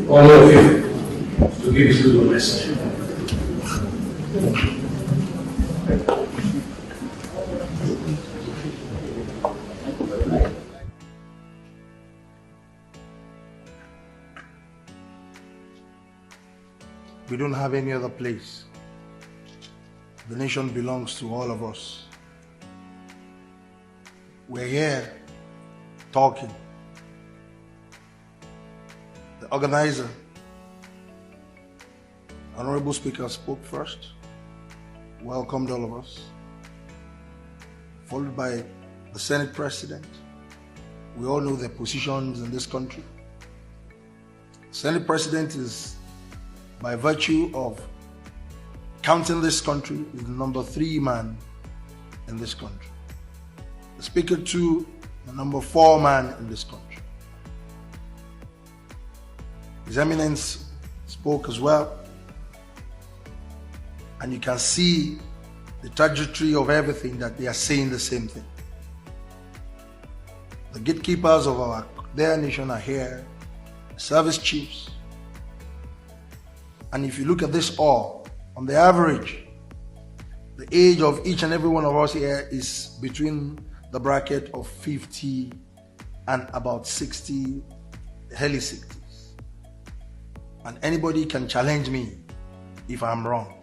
Ooni Of Ife to give his little message. We don't have any other place. The nation belongs to all of us. We're here talking. The organizer, Honorable Speaker, spoke first, welcomed all of us, followed by the Senate President. We all know their positions in this country. Senate President is, by virtue of counting this country, is the number 3 man in this country. The Speaker too, the number 4 man in this country. His Eminence spoke as well, and you can see the trajectory of everything that they are saying the same thing. The gatekeepers of their nation are here, service chiefs. And if you look at this all, on the average, the age of each and every one of us here is between the bracket of 50 and about 60, early 60s. And anybody can challenge me if I'm wrong.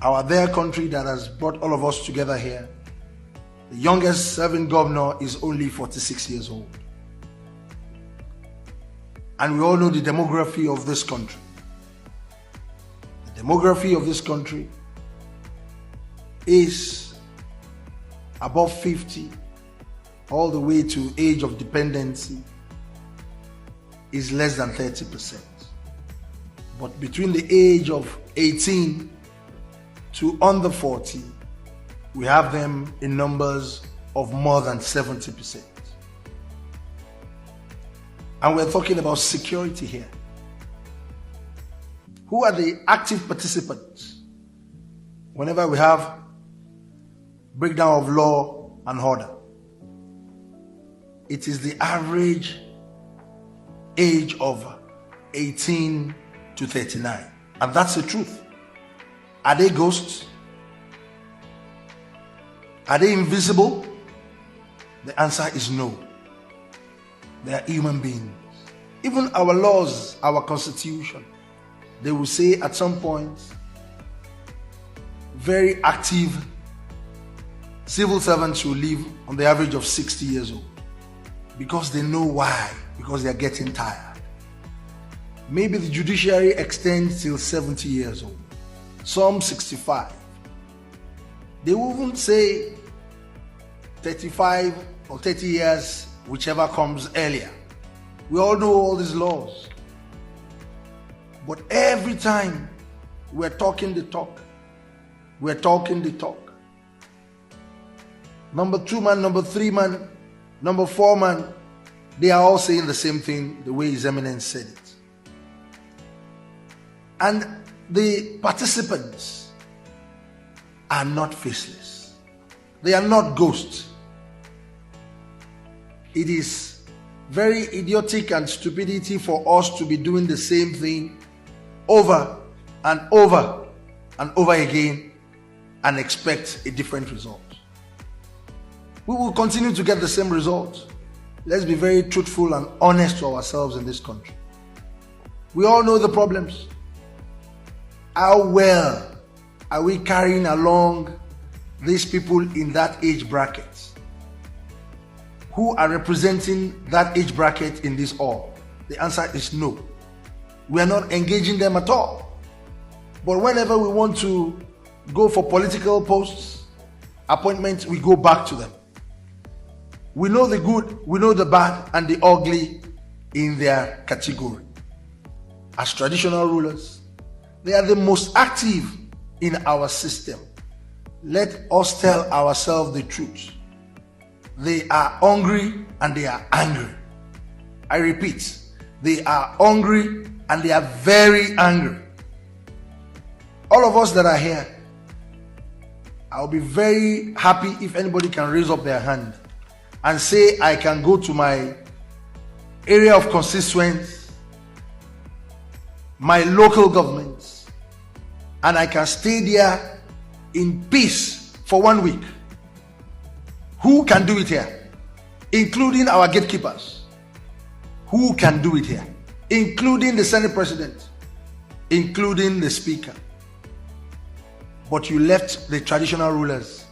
Our dear country that has brought all of us together here, the youngest serving governor is only 46 years old. And we all know the demography of this country. The demography of this country is above 50, all the way to age of dependency is less than 30%. But between the age of 18 to under 40, we have them in numbers of more than 70%. And we're talking about security here. Who are the active participants whenever we have breakdown of law and order? It is the average age of 18 to 39. And that's the truth. Are they ghosts? Are they invisible? The answer is no. They are human beings. Even our laws, our constitution, they will say at some point, very active civil servants will live on the average of 60 years old. Because they know why. Because they are getting tired. Maybe the judiciary extends till 70 years old. Some 65. They won't say 35 or 30 years, whichever comes earlier. We all know all these laws. But every time we're talking the talk, we're talking the talk. Number 2 man, number 3 man, number 4 man, they are all saying the same thing the way His Eminence said it. And the participants are not faceless. They are not ghosts. It is very idiotic and stupidity for us to be doing the same thing over and over and over again and expect a different result. We will continue to get the same result. Let's be very truthful and honest to ourselves in this country. We all know the problems. How well are we carrying along these people in that age bracket who are representing that age bracket in this hall? The answer is no. We are not engaging them at all. But whenever we want to go for political posts, appointments, we go back to them. We know the good, we know the bad and the ugly in their category. As traditional rulers, they are the most active in our system. Let us tell ourselves the truth. They are hungry and they are angry. I repeat, they are hungry and they are very angry. All of us that are here, I'll be very happy if anybody can raise up their hand and say, I can go to my area of constituents, my local governments, and I can stay there in peace for 1 week. Who can do it here? Including our gatekeepers. Who can do it here? Including the Senate President, including the Speaker. But you left the traditional rulers.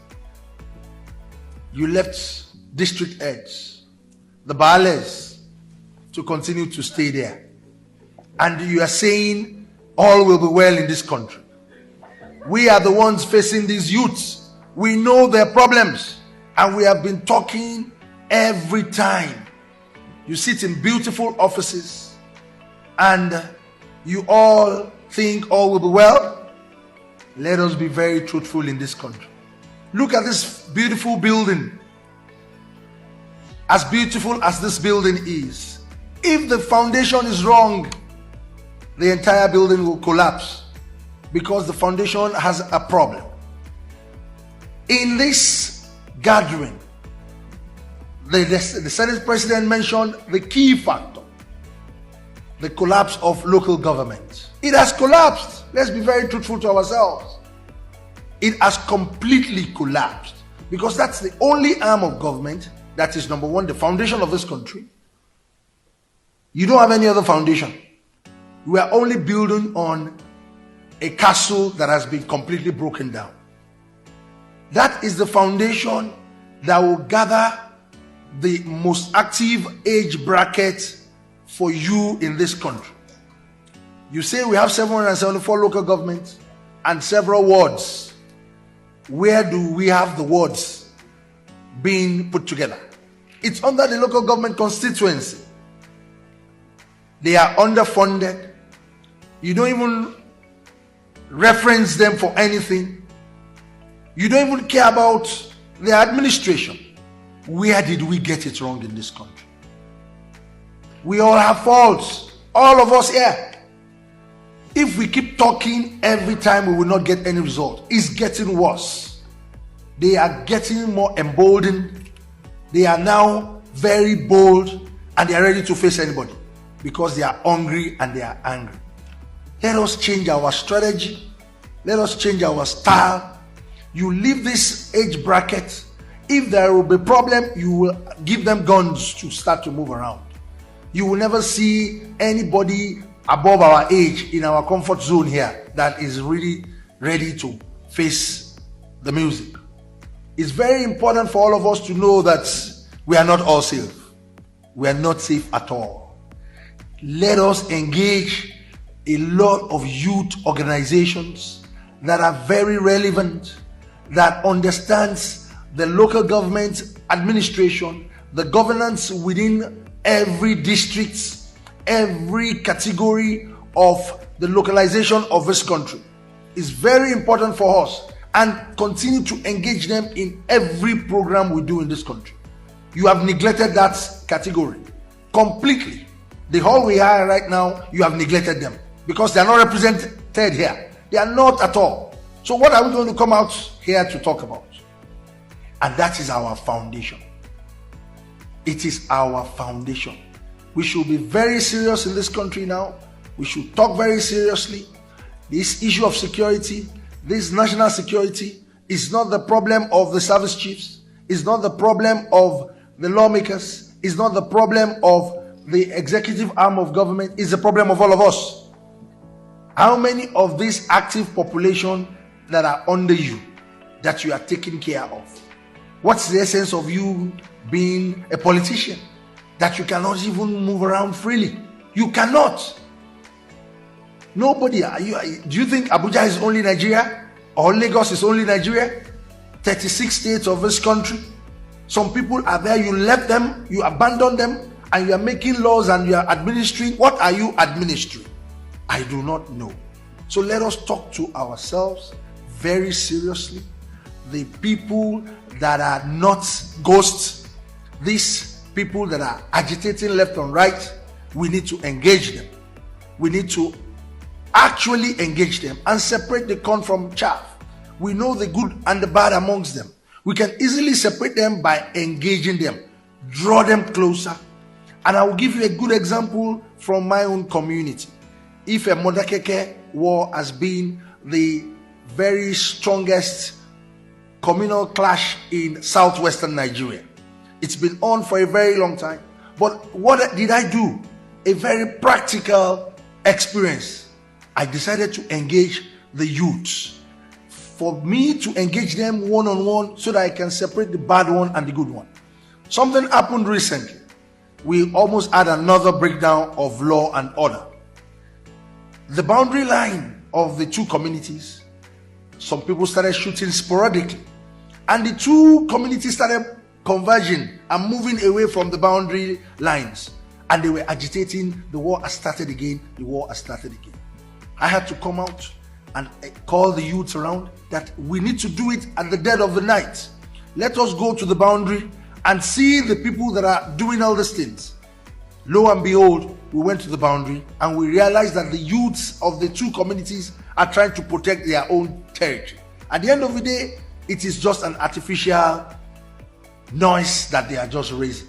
You left district heads, the Baales, to continue to stay there. And you are saying all will be well in this country. We are the ones facing these youths. We know their problems. And we have been talking every time. You sit in beautiful offices and you all think all will be well. Let us be very truthful in this country. Look at this beautiful building. As beautiful as this building is, if the foundation is wrong, the entire building will collapse because the foundation has a problem. In this gathering, the Senate President mentioned the key factor, the collapse of local government. It has collapsed. Let's be very truthful to ourselves. It has completely collapsed because that's the only arm of government that is, number one, the foundation of this country. You don't have any other foundation. We are only building on a castle that has been completely broken down. That is the foundation that will gather the most active age bracket for you in this country. You say we have 774 local governments and several wards. Where do we have the wards being put together? It's under the local government constituency. They are underfunded. You don't even reference them for anything. You don't even care about their administration. Where did we get it wrong in this country? We all have faults. All of us here. If we keep talking every time, we will not get any result. It's getting worse. They are getting more emboldened. They are now very bold and they are ready to face anybody because they are hungry and they are angry. Let us change our strategy. Let us change our style. You leave this age bracket. If there will be a problem, you will give them guns to start to move around. You will never see anybody above our age in our comfort zone here that is really ready to face the music. It's very important for all of us to know that we are not all safe. We are not safe at all. Let us engage a lot of youth organizations that are very relevant, that understands the local government administration, the governance within every district, every category of the localization of this country. Is very important for us, and continue to engage them in every program we do in this country. You have neglected that category completely. The whole we are right now, you have neglected them because they are not represented here. They are not at all. So what are we going to come out here to talk about? And that is our foundation. It is our foundation. We should be very serious in this country now. We should talk very seriously. This issue of security, this national security, is not the problem of the service chiefs. It's not the problem of the lawmakers. It's not the problem of the executive arm of government. It's the problem of all of us. How many of this active population that are under you that you are taking care of? What's the essence of you being a politician? That you cannot even move around freely. You cannot. Nobody. Do you think Abuja is only Nigeria? Or Lagos is only Nigeria? 36 states of this country. Some people are there, you left them, you abandoned them, and you are making laws and you are administering. What are you administering? I do not know. So let us talk to ourselves very seriously. The people that are not ghosts, these people that are agitating left and right, we need to engage them. We need to actually engage them and separate the corn from chaff. We know the good and the bad amongst them. We can easily separate them by engaging them, draw them closer, And I will give you a good example from my own community. If a Modakeke war has been the very strongest communal clash in southwestern Nigeria. It's been on for a very long time. But what did I do? A very practical experience. I decided to engage the youths. For me to engage them one-on-one so that I can separate the bad one and the good one. Something happened recently. We almost had another breakdown of law and order. The boundary line of the two communities, some people started shooting sporadically. And the two communities started converging and moving away from the boundary lines. And they were agitating. The war has started again. The war has started again. I had to come out and call the youths around that we need to do it at the dead of the night. Let us go to the boundary and see the people that are doing all these things. Lo and behold, we went to the boundary and we realized that the youths of the two communities are trying to protect their own territory. At the end of the day, it is just an artificial noise that they are just raising.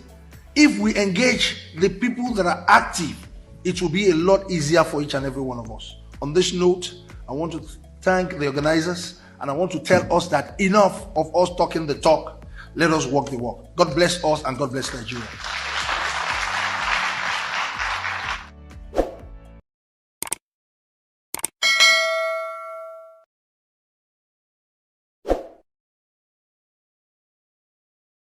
If we engage the people that are active, it will be a lot easier for each and every one of us. On this note, I want to thank the organizers and I want to tell us that enough of us talking the talk. Let us walk the walk. God bless us and God bless Nigeria.